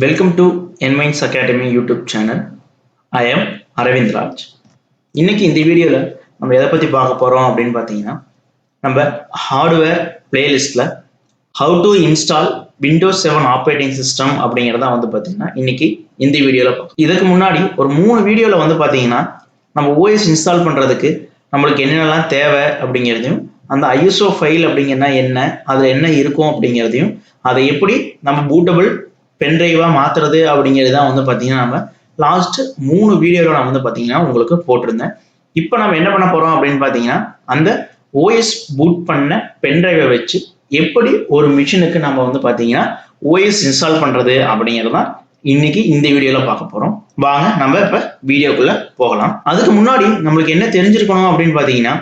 Welcome to Nminds Academy YouTube channel. I am Aravind Raj. இன்னைக்கு இந்த வீடியோல நம்ம எதை பத்தி பார்க்க போறோம் அப்படின்னு பார்த்தீங்கன்னா நம்ம ஹார்ட்வேர் பிளேலிஸ்ட்ல how to install Windows 7 operating system அப்படிங்கறத வந்து பார்த்தீங்கன்னா இன்னைக்கு இந்த வீடியோல பார்க்கலாம். இதுக்கு முன்னாடி ஒரு 3 வீடியோல வந்து பார்த்தீங்கன்னா நம்ம OS இன்ஸ்டால் பண்றதுக்கு நம்மளுக்கு என்னென்னலாம் தேவை அப்படிங்கிறதையும் அந்த ISO ஃபைல் அப்படிங்கன்னா என்ன அதுல என்ன இருக்கும் அப்படிங்கிறதையும் அதை எப்படி நம்ம பூட்டபிள் பென்ட்ரைவா மாத்துறது அப்படிங்கிறது தான் வந்து பார்த்தீங்கன்னா நம்ம லாஸ்ட் 3 வீடியோல நான் வந்து பார்த்தீங்கன்னா உங்களுக்கு போட்டிருந்தேன். இப்போ நம்ம என்ன பண்ண போறோம் அப்படின்னு பார்த்தீங்கன்னா அந்த OS பூட் பண்ண பென்ட்ரைவை வச்சு எப்படி ஒரு மிஷினுக்கு நம்ம வந்து பார்த்தீங்கன்னா OS இன்ஸ்டால் பண்றது அப்படிங்கிறது தான் இன்னைக்கு இந்த வீடியோல பார்க்க போறோம். வாங்க நம்ம இப்ப வீடியோக்குள்ள போகலாம். அதுக்கு முன்னாடி நம்மளுக்கு என்ன தெரிஞ்சிருக்கணும் அப்படின்னு பார்த்தீங்கன்னா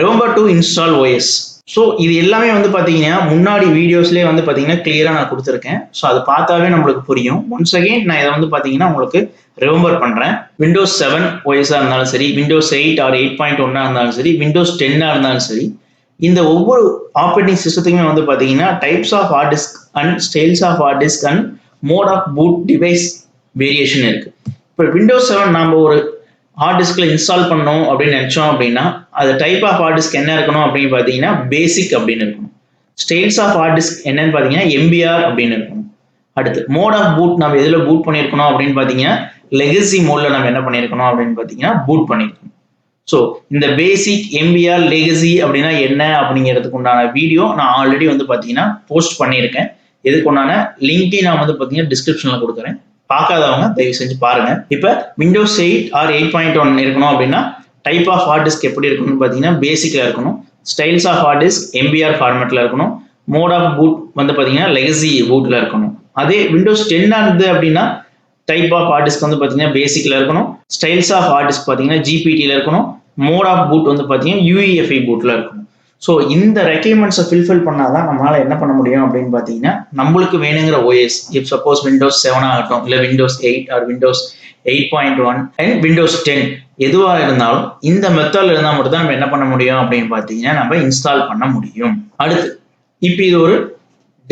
remember to install OS. So இது எல்லாமே வந்து பார்த்தீங்கன்னா முன்னாடி வீடியோஸ்லேயே வந்து பார்த்தீங்கன்னா கிளியராக நான் கொடுத்துருக்கேன். ஸோ அது பார்த்தாவே நம்மளுக்கு புரியும். ஒன்ஸ் அகெயின் நான் இதை வந்து பார்த்தீங்கன்னா உங்களுக்கு ரிமெம்பர் பண்ணுறேன். விண்டோஸ் 7 OS-ஆ இருந்தாலும் சரி, விண்டோஸ் 8 ஆர் 8.1 இருந்தாலும் சரி, விண்டோஸ் 10 இருந்தாலும் சரி, இந்த ஒவ்வொரு ஆப்ரேட்டிங் சிஸ்டத்துக்குமே வந்து பார்த்தீங்கன்னா types of hard disk and styles of hard disk and mode of boot device variation இருக்கு. இப்போ விண்டோஸ் 7 நம்ம ஒரு ஹார்ட் டிஸ்க்ல இன்ஸ்டால் பண்ணோம் அப்படின்னு நினைச்சோம் அப்படின்னா அது டைப் ஆஃப் ஹார்ட் டிஸ்க் என்ன இருக்கணும் அப்படின்னு பார்த்தீங்கன்னா பேசிக் அப்படின்னு இருக்கணும். ஸ்டைல்ஸ் ஆஃப் ஹார்ட் டிஸ்க் என்னன்னு பார்த்தீங்கன்னா MBR அப்படின்னு இருக்கணும். அடுத்து மோட் ஆஃப் பூட் நம்ம எதில் பூட் பண்ணியிருக்கணும் அப்படின்னு பார்த்தீங்கன்னா லெகசி மோட்ல நம்ம என்ன பண்ணியிருக்கணும் அப்படின்னு பார்த்தீங்கன்னா பூட் பண்ணியிருக்கணும். ஸோ இந்த பேசிக் MBR லெகசி அப்படின்னா என்ன அப்படிங்கிறதுக்கு உண்டான வீடியோ நான் ஆல்ரெடி வந்து பார்த்தீங்கன்னா போஸ்ட் பண்ணியிருக்கேன். இதுக்கு உண்டான லிங்கையும் நான் வந்து பார்த்தீங்கன்னா டிஸ்கிரிப்ஷன்ல கொடுக்குறேன். பார்க்காதவங்க தயவு செஞ்சு பாருங்க. இப்ப விண்டோஸ் 8 ஆர் 8.1 இருக்கணும் அப்படின்னா டைப் ஆஃப் ஹார்ட் டிஸ்க் எப்படி இருக்கணும்னு பார்த்தீங்கன்னா பேசிக்ல இருக்கணும். Styles of hard disk MBR ஃபார்மேட்ல இருக்கணும். மோட் ஆஃப் பூட் வந்து பார்த்தீங்கன்னா லெகசி பூட்ல இருக்கணும். அதே விண்டோஸ் 10 இருந்தது அப்படின்னா டைப் ஆஃப் ஹார்ட் டிஸ்க் வந்து பார்த்தீங்கன்னா பேசிக்ல இருக்கணும். ஸ்டைல்ஸ் ஆஃப் ஹார்ட் டிஸ்க் பார்த்தீங்கன்னா GPTல இருக்கணும். மோட் ஆஃப் பூட் வந்து பார்த்தீங்கன்னா UEFI பூட்ல இருக்கணும். ஸோ இந்த ரெக்யர்மெண்ட்ஸை ஃபில்ஃபில் பண்ணாதான் நம்மளால என்ன பண்ண முடியும் அப்படின்னு பார்த்தீங்கன்னா நம்மளுக்கு வேணுங்கிற OS இப் சப்போஸ் விண்டோஸ் 7 ஆகட்டும் இல்லை Windows 8 or Windows 8.1 and Windows 10 எதுவாக இருந்தாலும் இந்த மெத்தட்ல இருந்தால் மட்டும் தான் நம்ம என்ன பண்ண முடியும் அப்படின்னு பார்த்தீங்கன்னா நம்ம இன்ஸ்டால் பண்ண முடியும். அடுத்து இப்போ இது ஒரு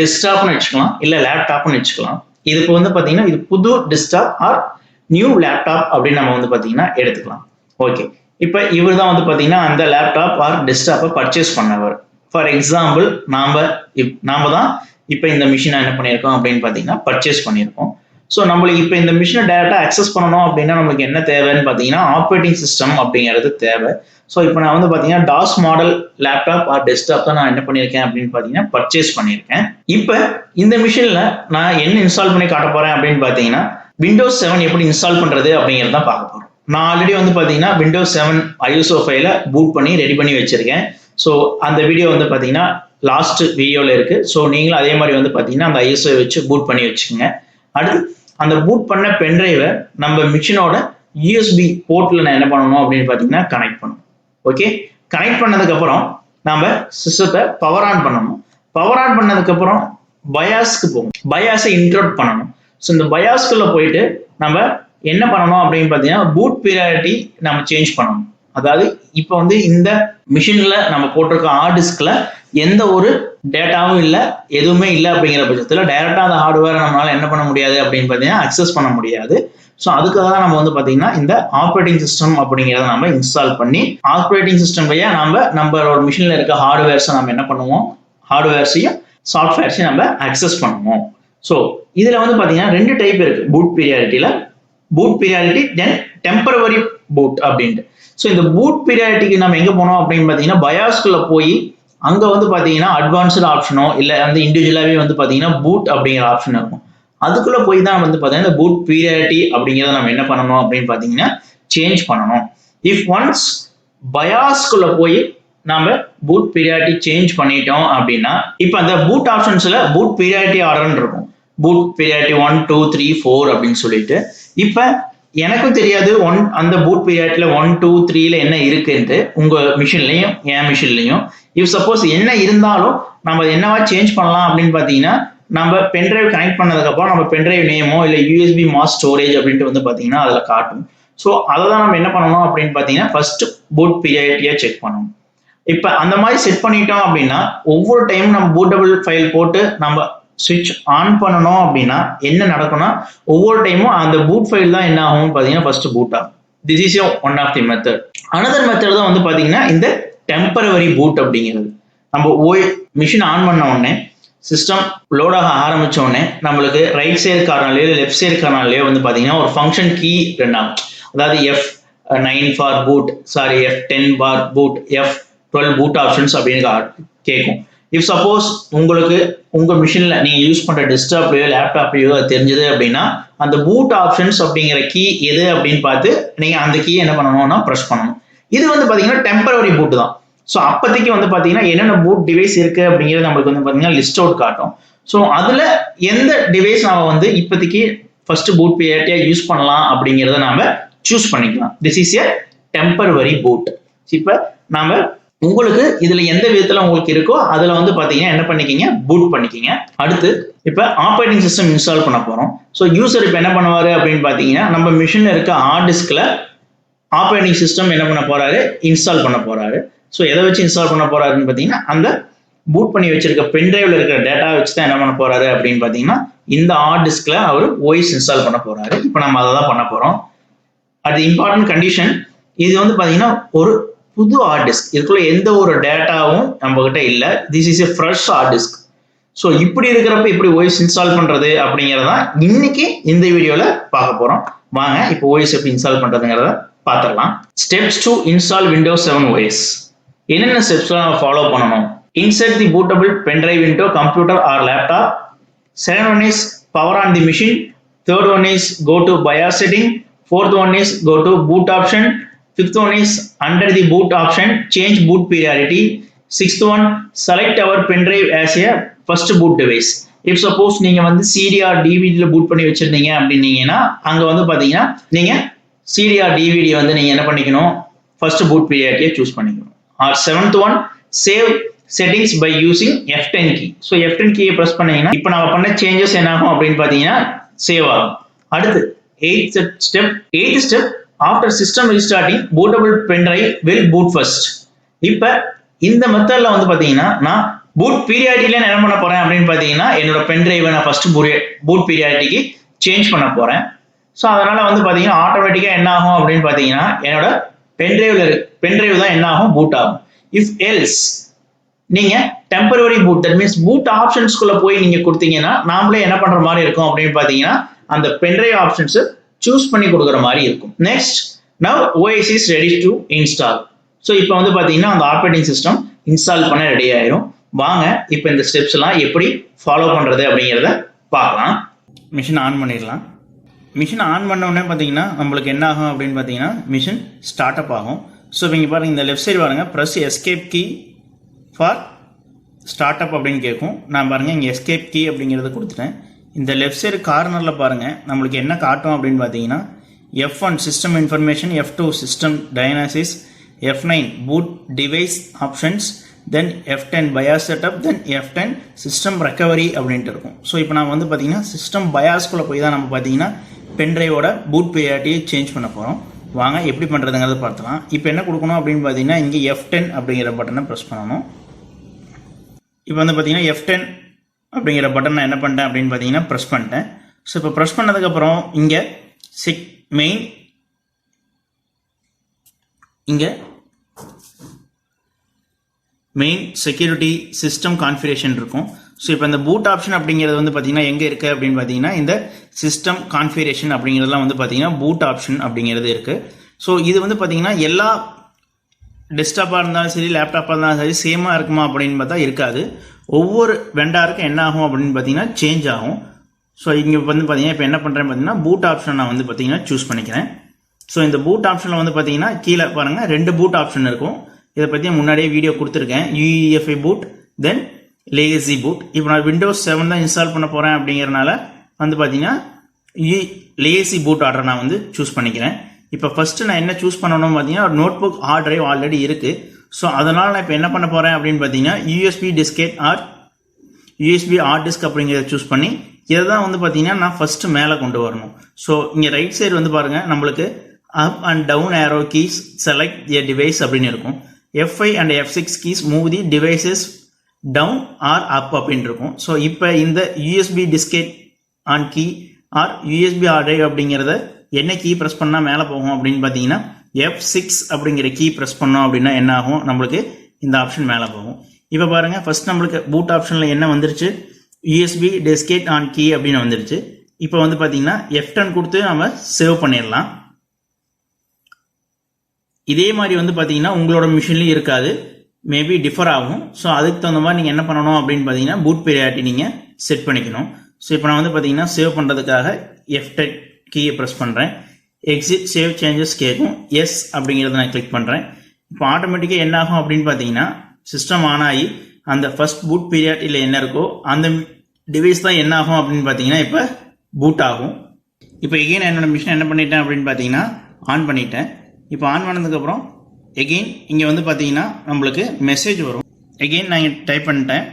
டெஸ்க்டாப்னு வச்சுக்கலாம் இல்லை லேப்டாப்னு வச்சுக்கலாம். இதுக்கு வந்து பார்த்தீங்கன்னா இது புது டெஸ்க்டாப் ஆர் நியூ லேப்டாப் அப்படின்னு நம்ம வந்து பார்த்தீங்கன்னா எடுத்துக்கலாம். ஓகே, இப்போ இவர் தான் வந்து பார்த்தீங்கன்னா அந்த லேப்டாப் ஆர் டெஸ்க்டாப்பை பர்ச்சேஸ் பண்ணவர். ஃபார் எக்ஸாம்பிள் நாம தான் இப்போ இந்த மிஷினை என்ன பண்ணியிருக்கோம் அப்படின்னு பார்த்தீங்கன்னா பர்ச்சேஸ் பண்ணியிருக்கோம். ஸோ நம்மளுக்கு இப்போ இந்த மிஷினை டைரெக்டாக அக்சஸ் பண்ணணும் அப்படின்னா நம்மளுக்கு என்ன தேவைன்னு பார்த்தீங்கன்னா ஆப்ரேட்டிங் சிஸ்டம் அப்படிங்கிறது தேவை. ஸோ இப்போ நான் வந்து பார்த்தீங்கன்னா toss model laptop or desktop தான் நான் என்ன பண்ணியிருக்கேன் அப்படின்னு பார்த்தீங்கன்னா பர்ச்சேஸ் பண்ணியிருக்கேன். இப்போ இந்த மிஷினில் நான் என்ன இன்ஸ்டால் பண்ணி காட்ட போறேன் அப்படின்னு பார்த்தீங்கன்னா விண்டோஸ் 7 எப்படி இன்ஸ்டால் பண்ணுறது அப்படிங்கிறது தான் பார்க்க போகிறோம். நான் ஆல்ரெடி வந்து பார்த்தீங்கன்னா விண்டோஸ் 7 ISO ஃபைல பூட் பண்ணி ரெடி பண்ணி வச்சிருக்கேன். ஸோ அந்த வீடியோ வந்து பார்த்தீங்கன்னா லாஸ்ட் வீடியோவில் இருக்கு. ஸோ நீங்களும் அதே மாதிரி வந்து பார்த்தீங்கன்னா அந்த ISO வச்சு பூட் பண்ணி வச்சுக்கோங்க. அடுத்து அந்த பூட் பண்ண பென்ட்ரைவை நம்ம மிஷினோட USB போர்ட்ல நான் என்ன பண்ணணும் அப்படின்னு பார்த்தீங்கன்னா கனெக்ட் பண்ணணும். ஓகே, கனெக்ட் பண்ணதுக்கு அப்புறம் நம்ம சிஸ்டத்தை பவர் ஆன் பண்ணணும். பவர் ஆன் பண்ணதுக்கு அப்புறம் பயாஸ்க்கு போகணும். பயாஸை இன்க்ளூட் பண்ணணும். ஸோ இந்த பயாஸ்குள்ள போயிட்டு நம்ம என்ன பண்ணணும் அப்படின்னு பார்த்தீங்கன்னா பூட் பீரியாரிட்டி நம்ம சேஞ்ச் பண்ணணும். அதாவது இப்போ வந்து இந்த மிஷின்ல நம்ம போட்டிருக்க ஹார்ட் டிஸ்க்ல எந்த ஒரு டேட்டாவும் இல்லை, எதுவுமே இல்லை அப்படிங்கிற பட்சத்தில் டைரக்டா அந்த ஹார்ட்வேரை நம்மளால என்ன பண்ண முடியாது அப்படின்னு பார்த்தீங்கன்னா அக்சஸ் பண்ண முடியாது. ஸோ அதுக்காக தான் நம்ம வந்து பார்த்தீங்கன்னா இந்த ஆப்ரேட்டிங் சிஸ்டம் அப்படிங்கிறத நம்ம இன்ஸ்டால் பண்ணி ஆப்ரேட்டிங் சிஸ்டம் வழியா நம்ம ஒரு மிஷின்ல இருக்க ஹார்ட்வேர்ஸை நம்ம என்ன பண்ணுவோம், ஹார்ட்வேர்ஸையும் சாஃப்ட்வேர்ஸையும் நம்ம அக்சஸ் பண்ணுவோம். ஸோ இதுல வந்து பார்த்தீங்கன்னா 2 டைப் இருக்கு பூட் பீரியாரிட்டியில. பூட் பீரியாரிட்டி தென் டெம்பரவரி பூட் அப்படின்ட்டு. ஸோ இந்த பூட் பீரியாரிட்டிக்கு நம்ம எங்க போனோம் அப்படின்னு பார்த்தீங்கன்னா பயாஸ்குள்ள போய் அங்க வந்து பார்த்தீங்கன்னா அட்வான்ஸ்டு ஆப்ஷனோ இல்லை வந்து இண்டிவிஜுவலாவே வந்து பார்த்தீங்கன்னா பூட் அப்படிங்கிற ஆப்ஷன் இருக்கும். அதுக்குள்ள போய் தான் வந்து பார்த்தீங்கன்னா இந்த பூட் பீரியாரிட்டி அப்படிங்கிறத நம்ம என்ன பண்ணணும் அப்படின்னு பார்த்தீங்கன்னா சேஞ்ச் பண்ணணும். இஃப் ஒன்ஸ் பயாஸ்குள்ள போய் நாம பூட் பீரியாரிட்டி சேஞ்ச் பண்ணிட்டோம் அப்படின்னா இப்போ அந்த பூட் ஆப்ஷன்ஸ்ல பூட் பீரியாரிட்டி ஆர்டர்னு இருக்கும். பூட் பீரியாரிட்டி 1 2 3 4 அப்படின்னு சொல்லிட்டு இப்ப எனக்கும் தெரியாது அந்த பூட் பீரியாரிட்டில 1 2 3ல என்ன இருக்குன்ட்டு உங்க மிஷின்லயும் என் மிஷின்லயும். இஃப் சப்போஸ் என்ன இருந்தாலும் நம்ம என்னவா சேஞ்ச் பண்ணலாம் அப்படின்னு பாத்தீங்கன்னா நம்ம பென்ட்ரைவ் கனெக்ட் பண்ணதுக்கு அப்புறம் நம்ம பென்ட்ரைவ் நேமோ இல்லை USB மாஸ் ஸ்டோரேஜ் அப்படின்ட்டு வந்து பாத்தீங்கன்னா அதுல காட்டும். ஸோ அதை தான் நம்ம என்ன பண்ணணும் அப்படின்னு பாத்தீங்கன்னா ஃபர்ஸ்ட் பூட் பீரியாரிட்டியை செக் பண்ணணும். இப்ப அந்த மாதிரி செட் பண்ணிட்டோம் அப்படின்னா ஒவ்வொரு டைம் நம்ம பூட்டபிள் ஃபைல் போட்டு நம்ம ஸ்விட்ச் ஆன் பண்ணணும் அப்படின்னா என்ன நடக்கும்னா ஒவ்வொரு டைமும் அந்த பூட் ஃபைல் தான் என்ன ஆகும் பார்த்தீங்கன்னா ஃபர்ஸ்ட் பூட் ஆகும். This is one of the method. Another method தான் வந்து பார்த்தீங்கன்னா இந்த டெம்பரவரி பூட் அப்படிங்கிறது. நம்ம மிஷின் ஆன் பண்ண உடனே சிஸ்டம் லோட் ஆக ஆரம்பிச்ச உடனே நம்மளுக்கு ரைட் சைடு கார்னர்லயோ லெஃப்ட் சைடு கார்னர்லயோ வந்து பார்த்தீங்கன்னா ஒரு ஃபங்க்ஷன் கீ ரன் ஆகும். அதாவது F9 for boot, sorry F10 for boot, F12 boot options அப்படின்னு கேட்கும். இஃப் சப்போஸ் உங்களுக்கு உங்க மிஷின்ல நீங்க யூஸ் பண்ற டெஸ்க்டாப்லயோ லேப்டாப்லயோ அது தெரிஞ்சது அப்படின்னா அந்த பூட் ஆப்ஷன்ஸ் அப்படிங்கிற கீ எது அப்படின்னு பார்த்து நீங்க அந்த கீ என்ன பண்ணணும்னா ப்ரெஸ் பண்ணணும். இது வந்து பாத்தீங்கன்னா டெம்பரவரி பூட் தான். ஸோ அப்போதைக்கு வந்து பாத்தீங்கன்னா என்னென்ன பூட் டிவைஸ் இருக்கு அப்படிங்கிறது நம்மளுக்கு வந்து பாத்தீங்கன்னா லிஸ்ட் அவுட் காட்டும். ஸோ அதுல எந்த டிவைஸ் நாம வந்து இப்போதைக்கு ஃபர்ஸ்ட் பூட் பீரியட்டையா யூஸ் பண்ணலாம் அப்படிங்கிறத நாம சூஸ் பண்ணிக்கலாம். This is a temporary boot. இப்ப நாம உங்களுக்கு இதுல எந்த விதத்துல உங்களுக்கு இருக்கோ அதுல வந்து பாத்தீங்கன்னா என்ன பண்ணிக்கிங்க, பூட் பண்ணிக்கிங்க. அடுத்து இப்ப ஆப்ரேட்டிங் சிஸ்டம் இன்ஸ்டால் பண்ண போறோம். ஸோ யூசர் இப்ப என்ன பண்ணுவாரு அப்படின்னு பாத்தீங்கன்னா நம்ம மிஷின்ல இருக்க ஹார்ட் டிஸ்க்ல ஆப்ரேட்டிங் சிஸ்டம் என்ன பண்ண போறாரு, இன்ஸ்டால் பண்ண போறாரு. ஸோ எதை வச்சு இன்ஸ்டால் பண்ண போறாருன்னு பாத்தீங்கன்னா அந்த பூட் பண்ணி வச்சிருக்க பென்டிரைவ்ல இருக்கிற டேட்டா வச்சு தான் என்ன பண்ண போறாரு அப்படின்னு பாத்தீங்கன்னா இந்த ஹார்ட் டிஸ்க்ல அவர் OS இன்ஸ்டால் பண்ண போறாரு. இப்போ நம்ம அதை தான் பண்ண போறோம். அது இம்பார்ட்டன்ட் கண்டிஷன். இது வந்து பாத்தீங்கன்னா ஒரு புது ஹார்ட் டிஸ்க், இதுக்குள்ள எந்த ஒரு டேட்டாவும் நம்ம கிட்ட இல்ல. This is a fresh hard disk. So இப்படி இருக்கிறப்ப இப்படி OS இன்ஸ்டால் பண்றது அப்படிங்கறத இன்னைக்கு இந்த வீடியோல பார்க்க போறோம். வாங்க இப்போ OS எப்படி இன்ஸ்டால் பண்றதுங்கிறத பார்த்துடலாம். Steps to install Windows 7 OS. என்னென்ன ஸ்டெப்ஸ்லாம் நம்ம ஃபாலோ பண்ணணும்? Insert the bootable pen drive into computer or laptop. Second one is power on the machine. Third one is go to BIOS setting. Fourth one is go to boot option. Fifth one is under the boot option change boot priority. Sixth one select our pen drive as a first boot device. If suppose நீங்க வந்து CD or DVD ல boot பண்ணி வச்சிருந்தீங்க அப்படின்னீங்கன்னா அங்க வந்து பாத்தீங்கன்னா நீங்க CD or DVD வந்து நீங்க என்ன பண்ணிக்கணும், first boot priority சூஸ் பண்ணிக்கணும். Or seventh one save settings by using F10 key. So F10 key press பண்ணீங்கன்னா இப்போ நாம பண்ண சேஞ்சஸ் என்ன ஆகும் அப்படின்னு பாத்தீங்கன்னா சேவ் ஆகும். அடுத்து 8th step after system restarting bootable pen drive will boot first. இப்போ இந்த மெத்தட்ல வந்து பாத்தீங்கன்னா நான் boot periodically என்ன பண்ண போறேன் அப்படின்னு பாத்தீங்கன்னா என்னோட பென் டிரைவை நான் ஃபர்ஸ்ட் boot periodically சேஞ்ச் பண்ண போறேன். ஸோ அதனால வந்து பாத்தீங்கன்னா ஆட்டோமேட்டிக்கா என்ன ஆகும் அப்படின்னு பாத்தீங்கன்னா என்னோட பென் டிரைவ் தான் என்ன ஆகும், பூட் ஆகும். இஃப் எல்ஸ் நீங்க temporary boot, that means boot ஆப்ஷன்ஸ்குள்ள போய் நீங்க கொடுத்தீங்கன்னா நாமளே என்ன பண்ற மாதிரி இருக்கும் அப்படின்னு பாத்தீங்கன்னா அந்த பென்ட்ரைவ் ஆப்ஷன்ஸ் சூஸ் பண்ணி கொடுக்குற மாதிரி இருக்கும். Next now OS is ready to install. So இப்போ வந்து பாத்தீங்கன்னா அந்த ஆப்ரேட்டிங் சிஸ்டம் இன்ஸ்டால் பண்ண ரெடி ஆயிரும். வாங்க இப்போ இந்த ஸ்டெப்ஸ் எல்லாம் எப்படி ஃபாலோ பண்றது அப்படிங்கிறத பார்க்கலாம். மிஷின் ஆன் பண்ணிடலாம். மிஷின் ஆன் பண்ண உடனே பார்த்தீங்கன்னா நம்மளுக்கு என்ன ஆகும் அப்படின்னு பார்த்தீங்கன்னா மிஷின் ஸ்டார்ட் அப் ஆகும். ஸோ இங்கே பாருங்க இந்த லெஃப்ட் சைடு பாருங்க press escape key for start up அப்படின்னு கேட்கும். நான் பாருங்க இங்கே எஸ்கேப் கீ அப்படிங்கிறத கொடுத்துட்டேன். இந்த லெஃப்ட் சைடு கார்னரில் பாருங்க நம்மளுக்கு என்ன காட்டும் அப்படின்னு பார்த்தீங்கன்னா F1 system information, F2 system diagnosis, F9 boot device options, then F10 BIOS setup, then F10 system recovery அப்படின்ட்டு இருக்கும். ஸோ இப்போ நான் வந்து பார்த்தீங்கன்னா சிஸ்டம் பயாஸ்குள்ளே போய் தான் நம்ம பார்த்தீங்கன்னா பென்ட்ரைவோட பூட் ப்ரியாரிட்டியை சேஞ்ச் பண்ண போகிறோம். வாங்க எப்படி பண்ணுறதுங்கிறத பார்த்துலாம். இப்போ என்ன கொடுக்கணும் அப்படின்னு பார்த்தீங்கன்னா இங்கே F10 அப்படிங்கிற பட்டனை ப்ரெஸ் பண்ணணும். இப்போ வந்து பார்த்தீங்கன்னா F10 அப்படிங்கிற பட்டன் நான் என்ன பண்ணிட்டேன் அப்படின்னு பார்த்தீங்கன்னா ப்ரெஸ் பண்ணிட்டேன். ஸோ இப்போ ப்ரெஸ் பண்ணதுக்கப்புறம் இங்கே மெயின் செக்யூரிட்டி சிஸ்டம் கான்ஃபிகரேஷன் இருக்கும். ஸோ இப்போ இந்த பூட் ஆப்ஷன் அப்படிங்கிறது வந்து பார்த்தீங்கன்னா எங்கே இருக்குது அப்படின்னு பார்த்தீங்கன்னா இந்த சிஸ்டம் கான்ஃபிகரேஷன் அப்படிங்கிறதுலாம் வந்து பார்த்தீங்கன்னா பூட் ஆப்ஷன் அப்படிங்கிறது இருக்குது. ஸோ இது வந்து பார்த்தீங்கன்னா எல்லா டெஸ்க்டாப்பாக இருந்தாலும் சரி லேப்டாப்பாக இருந்தாலும் சரி சேமாக இருக்குமா அப்படின்னு பார்த்தா இருக்காது. ஒவ்வொரு வெண்டாருக்கும் என்ன ஆகும் அப்படின்னு பார்த்தீங்கன்னா சேஞ்ச் ஆகும். ஸோ இங்கே வந்து பார்த்தீங்கன்னா இப்போ என்ன பண்ணுறேன்னு பார்த்தீங்கன்னா பூட் ஆப்ஷன் நான் வந்து பார்த்தீங்கன்னா சூஸ் பண்ணிக்கிறேன். ஸோ இந்த பூட் ஆப்ஷனில் வந்து பார்த்தீங்கன்னா கீழே பாருங்கள் 2 பூட் ஆப்ஷன் இருக்கும். இதை பற்றி முன்னாடியே வீடியோ கொடுத்துருக்கேன். UEFI பூட், தென் லேசி பூட். இப்போ நான் விண்டோஸ் 7 தான் இன்ஸ்டால் பண்ண போகிறேன் அப்படிங்கிறனால வந்து பார்த்தீங்கன்னா லேசி பூட் ஆர்டர் நான் வந்து சூஸ் பண்ணிக்கிறேன். இப்போ ஃபர்ஸ்ட் நான் என்ன சூஸ் பண்ணணும் பார்த்தீங்கன்னா ஒரு note book hard drive already இருக்குது. ஸோ அதனால் நான் இப்போ என்ன பண்ண போகிறேன் அப்படின்னு பார்த்தீங்கன்னா USB diskette or USB hard disk அப்படிங்கிறத சூஸ் பண்ணி இதை தான் வந்து பார்த்தீங்கன்னா நான் ஃபர்ஸ்ட் மேலே கொண்டு வரணும். ஸோ இங்கே ரைட் சைடு வந்து பாருங்கள் நம்மளுக்கு up and down arrow keys select a device அப்படின்னு இருக்கும். F5 and F6 keys move the devices down or up அப்படின்னு இருக்கும். ஸோ இப்போ இந்த USB diskette on key or USB hard drive அப்படிங்கிறத என்ன கீ ப்ரெஸ் பண்ணால் மேலே போகும் அப்படின்னு பார்த்தீங்கன்னா F6 அப்படிங்கிற கீ ப்ரெஸ் பண்ணோம் அப்படின்னா என்ன ஆகும், நம்மளுக்கு இந்த ஆப்ஷன் மேலே போகும். இப்போ பாருங்கள், ஃபர்ஸ்ட் நம்மளுக்கு பூட் ஆப்ஷனில் என்ன வந்துருச்சு, யூஎஸ்பி டிஸ்கெட் ஆன் கீ அப்படின்னு வந்துருச்சு. இப்போ வந்து பார்த்தீங்கன்னா F10 கொடுத்து நம்ம சேவ் பண்ணிடலாம். இதே மாதிரி வந்து பார்த்தீங்கன்னா உங்களோட மிஷின்லேயும் இருக்காது, மேபி டிஃபர் ஆகும். ஸோ அதுக்கு தகுந்த மாதிரி நீங்கள் என்ன பண்ணணும் அப்படின்னு பார்த்தீங்கன்னா பூட் ப்ரியாரிட்டி நீங்கள் செட் பண்ணிக்கணும். ஸோ இப்போ நான் வந்து பார்த்தீங்கன்னா சேவ் பண்ணுறதுக்காக F10 கீயை ப்ரெஸ் பண்ணுறேன். எக்ஸிட் சேவ் சேஞ்சஸ் கேட்கும், எஸ் அப்படிங்கிறத நான் கிளிக் பண்ணுறேன். இப்போ ஆட்டோமேட்டிக்காக என்ன ஆகும் அப்படின்னு பார்த்தீங்கன்னா சிஸ்டம் ஆன் ஆகி அந்த ஃபர்ஸ்ட் பூட் பீரியாடில் என்ன இருக்கோ அந்த டிவைஸ் தான் என்ன ஆகும் அப்படின்னு பார்த்தீங்கன்னா இப்போ பூட் ஆகும். இப்போ எகெயின் என்னோட மிஷின் என்ன பண்ணிட்டேன் அப்படின்னு பார்த்தீங்கன்னா ஆன் பண்ணிட்டேன். இப்போ ஆன் பண்ணதுக்கப்புறம் எகெயின் இங்கே வந்து பார்த்தீங்கன்னா நம்மளுக்கு மெசேஜ் வரும். எகெயின் நான் இங்கே டைப் பண்ணிட்டேன்.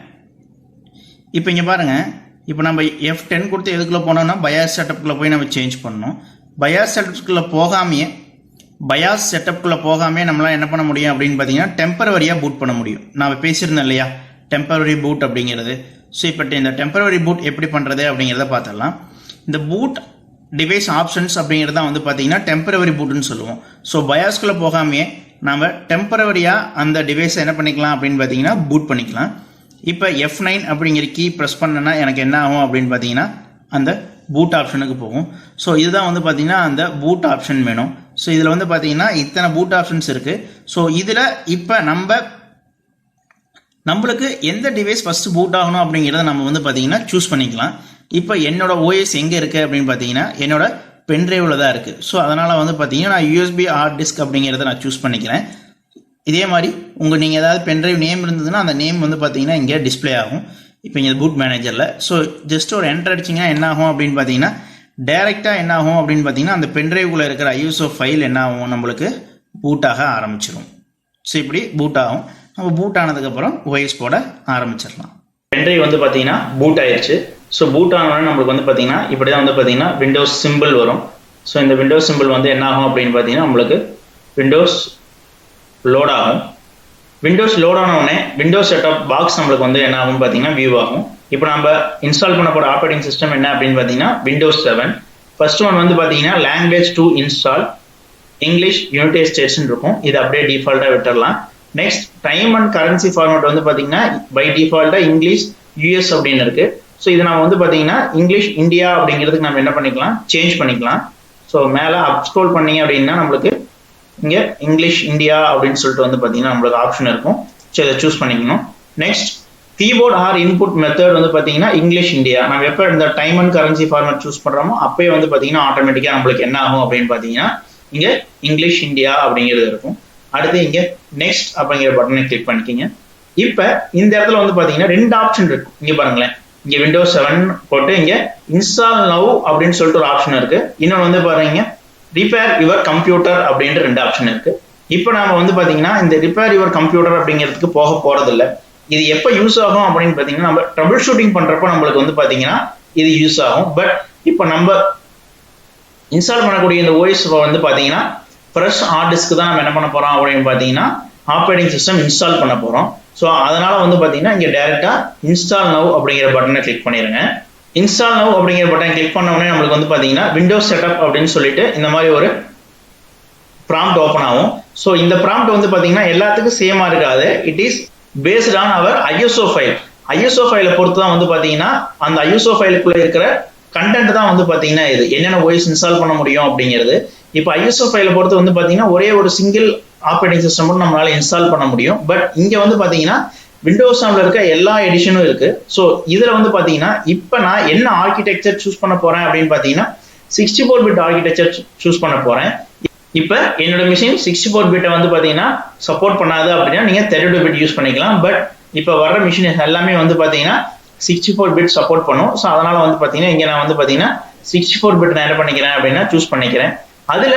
இப்போ இங்கே பாருங்கள், இப்போ நம்ம F10 கொடுத்து எதுக்குள்ளே போனோம்னா பயாஸ் செட்டப்புக்குள்ளே போய் நம்ம சேஞ்ச் பண்ணணும். பயாஸ் செட்டப்புக்குள்ளே போகாமே நம்மளால் என்ன பண்ண முடியும் அப்படின்னு பார்த்தீங்கன்னா டெம்பரவரியாக பூட் பண்ண முடியும். நான் பேசியிருந்தேன் இல்லையா டெம்பரவரி பூட் அப்படிங்கிறது. ஸோ இப்போ இந்த டெம்பரவரி பூட் எப்படி பண்ணுறது அப்படிங்கிறத பார்த்துடலாம். இந்த பூட் டிவைஸ் ஆப்ஷன்ஸ் அப்படிங்கிறது தான் வந்து பார்த்தீங்கன்னா டெம்பரவரி பூட்டுன்னு சொல்லுவோம். ஸோ பயாஸ்குள்ளே போகாமையே நாம் டெம்பரவரியாக அந்த டிவைஸை என்ன பண்ணிக்கலாம் அப்படின்னு பார்த்தீங்கன்னா பூட் பண்ணிக்கலாம். இப்போ F9 அப்படிங்கிற கீ ப்ரெஸ் பண்ணனா எனக்கு என்ன ஆகும் அப்படின்னு பார்த்தீங்கன்னா அந்த பூட் ஆப்ஷனுக்கு போகும். ஸோ இதுதான் வந்து பார்த்தீங்கன்னா அந்த பூட் ஆப்ஷன் வேணும். ஸோ இதில் வந்து பார்த்தீங்கன்னா இத்தனை பூட் ஆப்ஷன்ஸ் இருக்குது. ஸோ இதில் இப்போ நம்மளுக்கு எந்த டிவைஸ் ஃபஸ்ட்டு பூட் ஆகணும் அப்படிங்கிறத நம்ம வந்து பார்த்தீங்கன்னா சூஸ் பண்ணிக்கலாம். இப்போ என்னோட OS எங்கே இருக்குது அப்படின்னு பார்த்தீங்கன்னா என்னோட பென்ட்ரைவில் தான் இருக்குது. ஸோ அதனால் வந்து பார்த்தீங்கன்னா நான் USB ஹார்ட் டிஸ்க் அப்படிங்கிறத நான் சூஸ் பண்ணிக்கிறேன். இதே மாதிரி நீங்கள் ஏதாவது பென்ட்ரைவ் நேம் இருந்ததுன்னா அந்த நேம் வந்து பார்த்தீங்கன்னா இங்கே டிஸ்பிளே ஆகும். இப்போ இங்கே பூட் மேனேஜரில் ஸோ ஜஸ்ட் ஒரு என்டர் அடிச்சிங்கன்னா என்ன ஆகும் அப்படின்னு பார்த்தீங்கன்னா டைரெக்டாக என்ன ஆகும் அப்படின்னு பார்த்தீங்கன்னா அந்த பென்ட்ரைவ்குள்ளே இருக்கிற ISO ஃபைல் என்ன ஆகும், நம்மளுக்கு பூட்டாக ஆரம்பிச்சிடும். ஸோ இப்படி பூட் ஆகும். நம்ம பூட் ஆனதுக்கப்புறம் OS போட ஆரம்பிச்சிடலாம். பென்ட்ரைவ் வந்து பார்த்தீங்கன்னா பூட் ஆயிடுச்சு. ஸோ பூட் ஆனோடனே நம்மளுக்கு வந்து பார்த்தீங்கன்னா இப்படி தான் வந்து பார்த்தீங்கன்னா விண்டோஸ் சிம்பிள் வரும். ஸோ இந்த விண்டோஸ் சிம்பிள் வந்து என்ன ஆகும் அப்படின்னு பார்த்தீங்கன்னா நம்மளுக்கு விண்டோஸ் லோட் ஆகும். விண்டோஸ் லோட் ஆனவுடனே விண்டோஸ் செட்டப் பாக்ஸ் நம்மளுக்கு வந்து என்ன ஆகும் பார்த்தீங்கன்னா வியூ ஆகும். இப்போ நம்ம இன்ஸ்டால் பண்ண போகிற ஆப்ரேட்டிங் சிஸ்டம் என்ன அப்படின்னு பார்த்தீங்கன்னா விண்டோஸ் 7. ஃபர்ஸ்ட் ஒன் வந்து பார்த்தீங்கன்னா language to install English United ஸ்டேட்ஸ்ன்னு இருக்கும். இது அப்படியே டிஃபால்ட்டாக விட்டுடலாம். Next time and currency format வந்து பார்த்தீங்கன்னா பை டிஃபால்ட்டாக இங்கிலீஷ் US அப்படின்னு இருக்கு. ஸோ இதை நம்ம வந்து பார்த்தீங்கன்னா இங்கிலீஷ் இந்தியா அப்படிங்கிறதுக்கு நம்ம என்ன பண்ணிக்கலாம், சேஞ்ச் பண்ணிக்கலாம். ஸோ மேலே அப் ஸ்க்ரோல் பண்ணீங்க அப்படின்னா நம்மளுக்கு இங்கே இங்கிலீஷ் இந்தியா அப்படின்னு சொல்லிட்டு வந்து பார்த்தீங்கன்னா நம்மளுக்கு ஆப்ஷன் இருக்கும். ஸோ இதை சூஸ் பண்ணிக்கணும். Next keyboard or input method வந்து பார்த்தீங்கன்னா இங்கிலீஷ் இந்தியா. நம்ம எப்போ இந்த time and currency format choose பண்ணுறோமோ அப்போயே வந்து பார்த்தீங்கன்னா ஆட்டோமேட்டிக்காக நம்மளுக்கு என்ன ஆகும் அப்படின்னு பார்த்தீங்கன்னா இங்கே இங்கிலீஷ் இந்தியா அப்படிங்கிறது இருக்கும். அடுத்து இங்கே நெக்ஸ்ட் அப்படிங்கிற பட்டனை கிளிக் பண்ணிக்கிங்க. இப்போ இந்த இடத்துல வந்து பார்த்தீங்கன்னா 2 ஆப்ஷன் இருக்கும். இங்கே பாருங்களேன், இங்கே விண்டோஸ் 7 போட்டு இங்கே இன்ஸ்டால் நவ் அப்படின்னு சொல்லிட்டு ஒரு ஆப்ஷன் இருக்கு. இன்னொன்று வந்து பாருங்க ரிப்பேர் யுவர் கம்ப்யூட்டர் அப்படின்ற 2 ஆப்ஷன் இருக்கு. இப்போ நாம வந்து பார்த்தீங்கன்னா இந்த ரிப்பேர் யுவர் கம்ப்யூட்டர் அப்படிங்கிறதுக்கு போக போறதில்லை. இது எப்போ யூஸ் ஆகும் அப்படின்னு பார்த்தீங்கன்னா நம்ம ட்ரபிள் ஷூட்டிங் பண்றப்போ நம்மளுக்கு வந்து பார்த்தீங்கன்னா இது யூஸ் ஆகும். பட் இப்போ நம்ம இன்ஸ்டால் பண்ணக்கூடிய இந்த OS வந்து பார்த்தீங்கன்னா ஃப்ரெஷ் ஹார்ட் டிஸ்க் தான் நம்ம என்ன பண்ண போறோம் அப்படின்னு பார்த்தீங்கன்னா ஆப்ரேட்டிங் சிஸ்டம் இன்ஸ்டால் பண்ண போறோம். ஸோ அதனால வந்து பார்த்தீங்கன்னா இங்கே டைரக்டா இன்ஸ்டால் நவ் அப்படிங்கிற பட்டனை கிளிக் பண்ணிடுங்க. இன்ஸ்டால் நவ் அப்படிங்கிற பட்டன் கிளிக் பண்ண உடனே நம்மளுக்கு வந்து பார்த்தீங்கன்னா விண்டோஸ் செட்டப் அப்படின்னு சொல்லிட்டு இந்த மாதிரி ஒரு ப்ராம்ப்ட் ஓப்பன் ஆகும். ஸோ இந்த ப்ராம்ப்ட் வந்து பார்த்தீங்கன்னா எல்லாத்துக்கும் சேமா இருக்காது. It is based on our ISO file. ISO ஃபைலை பொறுத்து தான் வந்து பார்த்தீங்கன்னா அந்த ISO ஃபைலுக்குள்ள இருக்கிற கண்டென்ட் தான் வந்து பார்த்தீங்கன்னா இது என்னென்ன OS இன்ஸ்டால் பண்ண முடியும் அப்படிங்கிறது. இப்போ ISO ஃபைலை பொறுத்து வந்து பார்த்தீங்கன்னா ஒரே ஒரு சிங்கிள் ஆப்ரேட்டிங் சிஸ்டம் மட்டும் நம்மளால இன்ஸ்டால் பண்ண முடியும். பட் இங்க வந்து பார்த்தீங்கன்னா விண்டோஸ் 7ல இருக்க எல்லா எடிஷனும் இருக்கு. ஸோ இதுல வந்து பார்த்தீங்கன்னா இப்போ நான் என்ன ஆர்கிடெக்சர் சூஸ் பண்ண போறேன் அப்படின்னு பார்த்தீங்கன்னா 64 பிட் ஆர்கிடெக்சர் சூஸ் பண்ண போறேன். இப்போ என்னோட மிஷின் 64 பிட்டை வந்து பார்த்தீங்கன்னா சப்போர்ட் பண்ணாது அப்படின்னா நீங்க 32 பிட் யூஸ் பண்ணிக்கலாம். பட் இப்போ வர்ற மிஷின் எல்லாமே வந்து பார்த்தீங்கன்னா 64 பிட் சப்போர்ட் பண்ணும். ஸோ அதனால வந்து பார்த்தீங்கன்னா இங்க நான் வந்து பார்த்தீங்கன்னா 64 பிட் நான் என்ன பண்ணிக்கிறேன் அப்படின்னா சூஸ் பண்ணிக்கிறேன். அதுல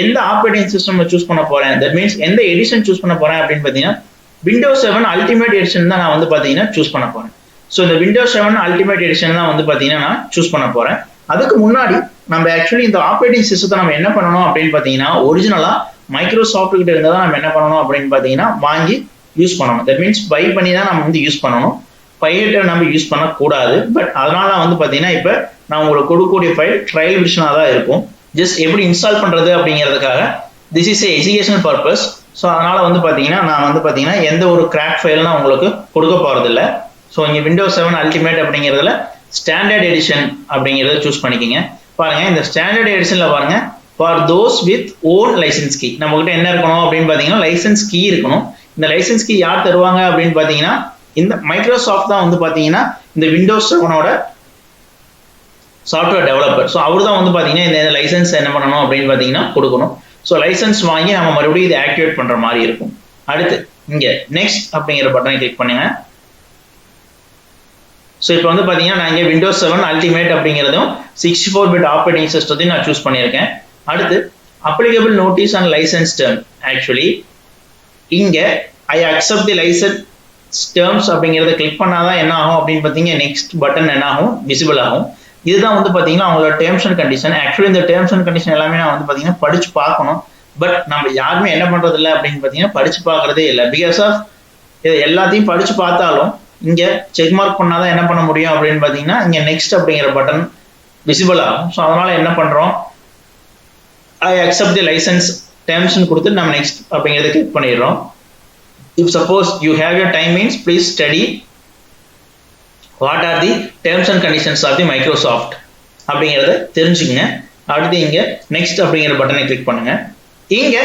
எந்த ஆப்ரேட்டிங் சிஸ்டம் சூஸ் பண்ண போறேன், தட் மீன்ஸ் எந்த எடிஷன் சூஸ் பண்ண போறேன் அப்படின்னு பார்த்தீங்கன்னா விண்டோஸ் 7 அல்டிமேட் எடிஷன் தான் நான் வந்து பார்த்தீங்கன்னா சூஸ் பண்ண போறேன். ஸோ இந்த விண்டோஸ் 7 அல்டிமேட் எடிஷன் தான் வந்து பார்த்தீங்கன்னா நான் சூஸ் பண்ண போறேன். அதுக்கு முன்னாடி நம்ம ஆக்சுவலி இந்த ஆப்ரேட்டிங் சிஸ்டத்தை நம்ம என்ன பண்ணணும் அப்படின்னு பார்த்தீங்கன்னா ஒரிஜினலா மைக்ரோசாஃப்ட் கிட்ட இருந்தா நம்ம என்ன பண்ணணும் அப்படின்னு பார்த்தீங்கன்னா வாங்கி யூஸ் பண்ணணும். தட் மீன்ஸ் பை பண்ணி தான் நம்ம வந்து யூஸ் பண்ணணும். பைலட்டை நம்ம யூஸ் பண்ணக்கூடாது. பட் அதனால வந்து பார்த்தீங்கன்னா இப்போ நான் உங்களுக்கு கொடுக்கக்கூடிய ஃபைல் ட்ரையல் வெர்ஷனாக தான் இருக்கும். ஜஸ்ட் எப்படி இன்ஸ்டால் பண்ணுறது அப்படிங்கிறதுக்காக this is a educational purpose. So அதனால் வந்து பார்த்தீங்கன்னா நான் வந்து பார்த்தீங்கன்னா எந்த ஒரு கிராக் ஃபைல்னா உங்களுக்கு கொடுக்க போகிறதில்ல. ஸோ இங்கே விண்டோஸ் 7 அல்டிமேட் அப்படிங்கிறதுல ஸ்டாண்டர்ட் எடிஷன் அப்படிங்கிறத சூஸ் பண்ணிக்கிங்க. பாருங்க இந்த ஸ்டாண்டர்ட் எடிஷனில் பாருங்க for those with own license key. நம்மகிட்ட என்ன இருக்கணும் அப்படின்னு பார்த்தீங்கன்னா லைசன்ஸ் கீ இருக்கணும். இந்த லைசன்ஸ் கீ யார் தருவாங்க அப்படின்னு பார்த்தீங்கன்னா இந்த மைக்ரோசாஃப்ட் தான் வந்து பார்த்தீங்கன்னா இந்த விண்டோஸ் 7ஓட சாஃப்ட்வேர் டெவலப்பர். ஸோ அவர் தான் வந்து பார்த்தீங்கன்னா இந்த லைசன்ஸ் என்ன பண்ணணும் அப்படின்னு பார்த்தீங்கன்னா கொடுக்கணும். ஸோ லைசன்ஸ் வாங்கி நம்ம மறுபடியும் இதை ஆக்டிவேட் பண்ணுற மாதிரி இருக்கும். அடுத்து இங்கே நெக்ஸ்ட் அப்படிங்கிற பட்டனை கிளிக் பண்ணுங்க. ஸோ இப்போ வந்து பார்த்தீங்கன்னா நான் இங்கே விண்டோஸ் 7 அல்டிமேட் அப்படிங்கிறதும் 64-bit ஆப்ரேட்டிங் சிஸ்டத்தையும் நான் சூஸ் பண்ணியிருக்கேன். அடுத்து applicable notice and license term. Actually இங்கே I accept the license terms அப்படிங்கிறத கிளிக் பண்ணாதான் என்ன ஆகும் அப்படின்னு பார்த்தீங்கன்னா நெக்ஸ்ட் பட்டன் என்ன ஆகும் விசிபிள் ஆகும். இதுதான் வந்து பார்த்தீங்கன்னா அவங்களோட டேர்ம்ஸ் அண்ட் கண்டிஷன். ஆக்சுவலி இந்த டேர்ம்ஸ் அண்ட் கண்டிஷன் எல்லாமே நான் வந்து பார்த்தீங்கன்னா படிச்சு பார்க்கணும். பட் நம்ம யாருமே என்ன பண்றது இல்லை அப்படின்னு பார்த்தீங்கன்னா படிச்சு பார்க்கறதே இல்லை. பிகாஸ் ஆஃப் இது எல்லாத்தையும் படிச்சு பார்த்தாலும் இங்கே செக் மார்க் பண்ணாதான் என்ன பண்ண முடியும் அப்படின்னு பார்த்தீங்கன்னா இங்கே நெக்ஸ்ட் அப்படிங்கிற பட்டன் விசிபிள் ஆகும். ஸோ அதனால என்ன பண்றோம் ஐ அக்செப்ட் தி லைசன்ஸ் டேர்ம்ஸ்னு கொடுத்து நம்ம நெக்ஸ்ட் அப்படிங்கிறத கிளிக் பண்ணிடுறோம். If suppose you have your time means please study what are the terms and conditions of the Microsoft அப்படிங்கிறத தெரிஞ்சுக்கங்க. அடுத்து இங்கே நெக்ஸ்ட் அப்படிங்கிற பட்டனை கிளிக் பண்ணுங்க. இங்க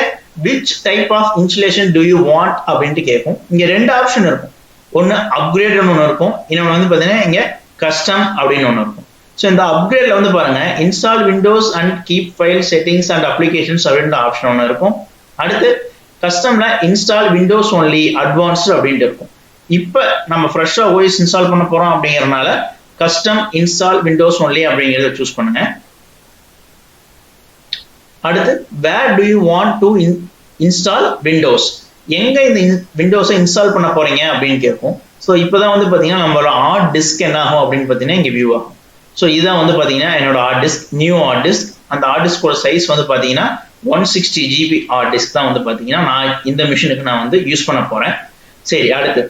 which type of installation do you want அப்படின்ட்டு கேட்கும். இங்க ரெண்டு ஆப்ஷன் இருக்கும். ஒன்று அப்கிரேட்னு ஒன்று இருக்கும், இன்னொன்று வந்து பார்த்தீங்கன்னா இங்கே கஸ்டம் அப்படின்னு ஒன்று இருக்கும். ஸோ இந்த அப்கிரேட்ல வந்து பாருங்க install Windows and keep file settings and applications அப்படின்ற ஆப்ஷன் ஒன்று இருக்கும். அடுத்து கஸ்டம்ல இன்ஸ்டால் விண்டோஸ் ஒன்லி அட்வான்ஸ்டு அப்படின்ட்டு இருக்கும். இப்போ நம்ம ஃப்ரெஷ்ஷாக ஓஎஸ் இன்ஸ்டால் பண்ண போறோம் அப்படிங்கிறதுனால கஸ்டம் இன்ஸ்டால் விண்டோஸ் ஒன்லி அப்படிங்கிறத சூஸ் பண்ணுங்க. அடுத்து where do you want to install Windows, எங்க இந்த விண்டோஸை இன்ஸ்டால் பண்ண போறீங்க அப்படின்னு கேட்கும். ஸோ இப்போதான் வந்து பார்த்தீங்கன்னா நம்மளோட ஹார்ட் டிஸ்க் என்ன ஆகும் அப்படின்னு பார்த்தீங்கன்னா இங்கே வியூ ஆகும். ஸோ இதான் வந்து பார்த்தீங்கன்னா என்னோட hard disk, new hard disk. அந்த ஹார்ட் டிஸ்கோட சைஸ் வந்து பார்த்தீங்கன்னா 160 GB ஹார்ட் டிஸ்க் தான் வந்து பார்த்தீங்கன்னா நான் இந்த மிஷினுக்கு நான் வந்து யூஸ் பண்ண போறேன். சரி, அடுத்து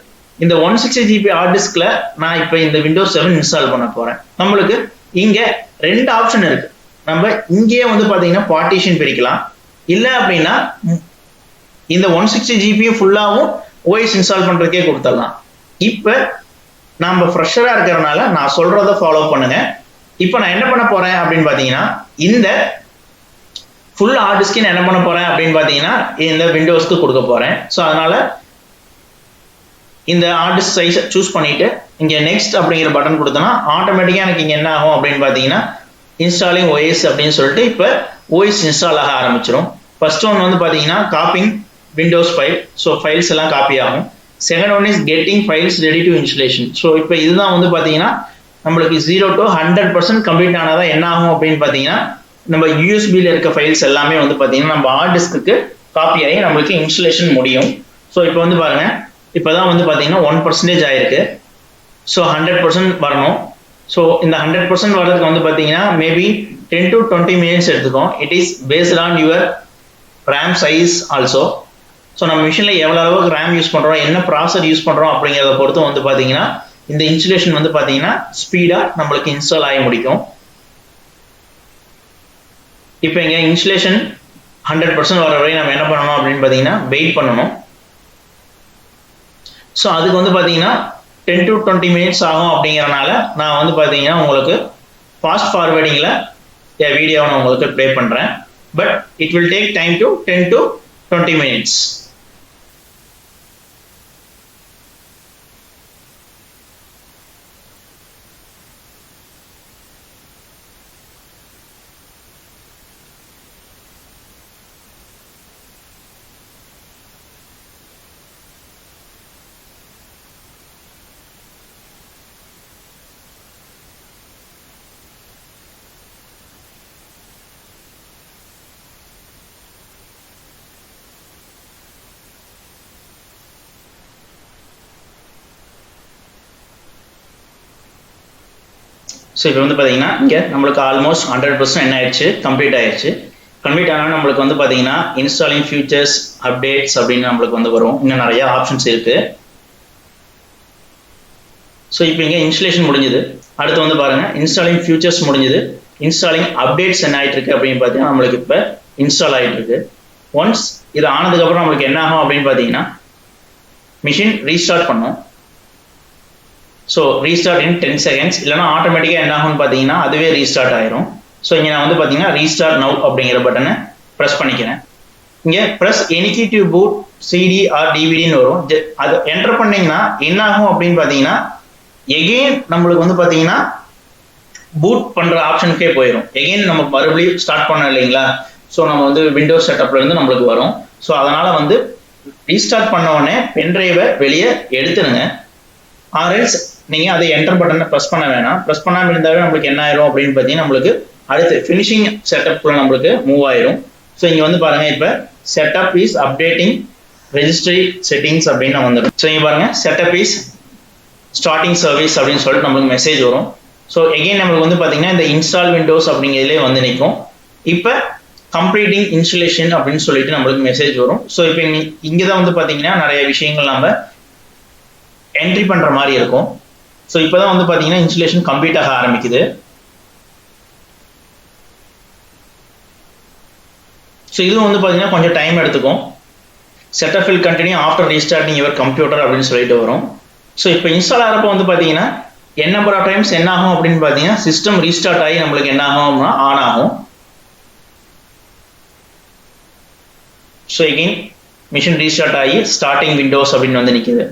இந்த 160 GB ஹார்ட் டிஸ்க்ல நான் இப்போ இந்த விண்டோஸ் 7 இன்ஸ்டால் பண்ண போறேன். நம்மளுக்கு இங்க ரெண்டு ஆப்ஷன் இருக்கு. நம்ம இங்கேயே வந்து பார்த்தீங்கன்னா பார்ட்டிஷன் பிரிக்கலாம், இல்லை அப்படின்னா இந்த 160 GB ஃபுல்லாகவும் ஓஎஸ் இன்ஸ்டால் பண்றதுக்கே கொடுத்துடலாம். இப்போ நம்ம ஃப்ரெஷரா இருக்கிறதுனால நான் சொல்றத ஃபாலோ பண்ணுங்க. இப்போ நான் என்ன பண்ண போறேன் அப்படின்னு பார்த்தீங்கன்னா இந்த ஃபுல் ஹார்ட் டிஸ்க் என்ன பண்ண போறேன் அப்படின்னு பார்த்தீங்கன்னா இந்த விண்டோஸ்க்கு கொடுக்க போறேன். ஸோ அதனால இந்த ஹார்ட் டிஸ்க் சைஸை சூஸ் பண்ணிட்டு இங்கே நெக்ஸ்ட் அப்படிங்கிற பட்டன் கொடுத்தோன்னா ஆட்டோமேட்டிக்காக எனக்கு இங்கே என்ன ஆகும் அப்படின்னு பார்த்தீங்கன்னா இன்ஸ்டாலிங் ஓஎஸ் அப்படின்னு சொல்லிட்டு இப்போ ஓஎஸ் இன்ஸ்டால் ஆக ஆரம்பிச்சிடும். ஃபர்ஸ்ட் ஒன் வந்து பார்த்தீங்கன்னா copying Windows file, so files எல்லாம் காப்பி ஆகும். Second one is getting files ready to installation. So இப்போ இதுதான் வந்து பார்த்தீங்கன்னா நம்மளுக்கு 0 to 100% கம்ப்ளீட் ஆனதான் என்ன ஆகும் அப்படின்னு பார்த்தீங்கன்னா நம்ம யூஎஸ்பியில் இருக்க ஃபைல்ஸ் எல்லாமே வந்து பார்த்தீங்கன்னா நம்ம ஹார்ட் டிஸ்க்கு காப்பி ஆகி நம்மளுக்கு இன்ஸ்டலேஷன் முடியும். ஸோ இப்போ வந்து பாருங்க இப்போதான் வந்து பார்த்தீங்கன்னா 1% ஆயிருக்கு. ஸோ 100% வரணும். ஸோ இந்த 100% வர்றதுக்கு வந்து பார்த்தீங்கன்னா மேபி 10 to 20 minutes எடுத்துக்கும். It is based on your RAM size also. So நம்ம மிஷினில் எவ்வளோ அளவுக்கு ரேம் யூஸ் பண்ணுறோம், என்ன ப்ராசர் யூஸ் பண்ணுறோம் அப்படிங்கிறத பொறுத்து வந்து பார்த்தீங்கன்னா இந்த இன்ஸ்டலேஷன் வந்து பார்த்தீங்கன்னா ஸ்பீடாக நம்மளுக்கு இன்ஸ்டால் ஆகி முடிக்கும். இப்போ இங்கே இன்ஸ்டலேஷன் 100% வர வரை நம்ம என்ன பண்ணணும் அப்படின்னு பார்த்தீங்கன்னா வெயிட் பண்ணணும். ஸோ அதுக்கு வந்து பார்த்தீங்கன்னா 10 to 20 minutes ஆகும். அப்படிங்கிறனால நான் வந்து பார்த்தீங்கன்னா உங்களுக்கு ஃபாஸ்ட் ஃபார்வர்டிங்கில் என் வீடியோவை நான் உங்களுக்கு ப்ளே பண்ணுறேன். But it will take time to 10 to 20 minutes. So இப்போ வந்து பார்த்தீங்கன்னா இங்கே நம்மளுக்கு ஆல்மோஸ்ட் 100% என்ன ஆயிடுச்சு, கம்ப்ளீட் ஆயிடுச்சு. கம்ப்ளீட் ஆனால் நம்மளுக்கு வந்து பார்த்தீங்கன்னா இன்ஸ்டாலிங் ஃபியூச்சர்ஸ் அப்டேட்ஸ் அப்படின்னு நம்மளுக்கு வந்து வரும். இன்னும் நிறைய ஆப்ஷன்ஸ் இருக்கு. ஸோ இப்போ இங்கே இன்ஸ்டாலேஷன் முடிஞ்சது. அடுத்து வந்து பாருங்க இன்ஸ்டாலிங் ஃபியூச்சர்ஸ் முடிஞ்சது. இன்ஸ்டாலிங் அப்டேட்ஸ் என்ன ஆகிட்டு இருக்கு அப்படின்னு பார்த்தீங்கன்னா நம்மளுக்கு இப்போ இன்ஸ்டால் ஆகிட்டு இருக்கு. ஒன்ஸ் இது ஆனதுக்கப்புறம் நம்மளுக்கு என்ன ஆகும் அப்படின்னு பார்த்தீங்கன்னா மிஷின் ரீஸ்டார்ட் பண்ணும். ஸோ ரீஸ்டார்ட் இன் 10 seconds, இல்லைனா ஆட்டோமேட்டிக்காக என்ன ஆகும்னு பார்த்தீங்கன்னா அதுவே ரீஸ்டார்ட் ஆயிரும். ஸோ இங்கே நான் வந்து பார்த்தீங்கன்னா ரீஸ்டார்ட் நவ் அப்படிங்கிற பட்டனை ப்ரெஸ் பண்ணிக்கிறேன். இங்கே press any to boot CD or டிவிடின்னு வரும். அது என்டர் பண்ணீங்கன்னா என்ன ஆகும் அப்படின்னு பார்த்தீங்கன்னா எகெயின் நம்மளுக்கு வந்து பார்த்தீங்கன்னா பூட் பண்ணுற ஆப்ஷனுக்கே போயிடும். எகெயின் நம்ம மறுபடியும் ஸ்டார்ட் பண்ணோம் இல்லைங்களா? ஸோ நம்ம வந்து விண்டோஸ் செட்டப்ல இருந்து நம்மளுக்கு வரும். ஸோ அதனால வந்து ரீஸ்டார்ட் பண்ண உடனே பென்ட்ரைவை வெளியே எடுத்துருங்க. ஆர்எல்ஸ் நீங்கள் அதை என்டர் பட்டனை ப்ரெஸ் பண்ண வேணாம். ப்ரெஸ் பண்ணாமல் இருந்தாவே நம்மளுக்கு என்ன ஆயிரும் அப்படின்னு பார்த்தீங்கன்னா நம்மளுக்கு அடுத்து ஃபினிஷிங் செட்டப்குள்ள நம்மளுக்கு மூவ் ஆயிரும். ஸோ இங்கே வந்து பாருங்க இப்போ setup is updating registry settings அப்படின்னு வந்துடும். ஸோ இங்கே பாருங்க செட்டப் இஸ் ஸ்டார்டிங் சர்வீஸ் அப்படின்னு சொல்லிட்டு நம்மளுக்கு மெசேஜ் வரும். ஸோ எகெயின் நம்மளுக்கு வந்து பார்த்தீங்கன்னா இந்த இன்ஸ்டால் விண்டோஸ் அப்படிங்கிறதுலே வந்து நிற்கும். இப்போ கம்ப்ளீட்டிங் இன்ஸ்டலேஷன் அப்படின்னு சொல்லிட்டு நம்மளுக்கு மெசேஜ் வரும். ஸோ இப்போ இங்கே தான் வந்து பார்த்தீங்கன்னா நிறைய விஷயங்கள் நம்ம என்ட்ரி பண்ணுற மாதிரி இருக்கும். ஸோ இப்போ தான் வந்து பார்த்தீங்கன்னா இன்ஸ்டலேஷன் கம்ப்ளீட் ஆக ஆரம்பிக்குது. ஸோ இதுவும் வந்து பார்த்தீங்கன்னா கொஞ்சம் டைம் எடுத்துக்கும். Setup will continue after restarting your computer அப்படின்னு சொல்லிட்டு வரும். ஸோ இப்போ இன்ஸ்டால் ஆகிறப்போ வந்து பார்த்தீங்கன்னா என் நம்பர் ஆஃப் டைம்ஸ் என்ன ஆகும் அப்படின்னு பார்த்தீங்கன்னா சிஸ்டம் ரீஸ்டார்ட் ஆகி நம்மளுக்கு என்ன ஆகும்னா ஆன் ஆகும். ஸோ எகெயின் மிஷின் ரீஸ்டார்ட் ஆகி ஸ்டார்டிங் விண்டோஸ் அப்படின்னு வந்து நிற்குது.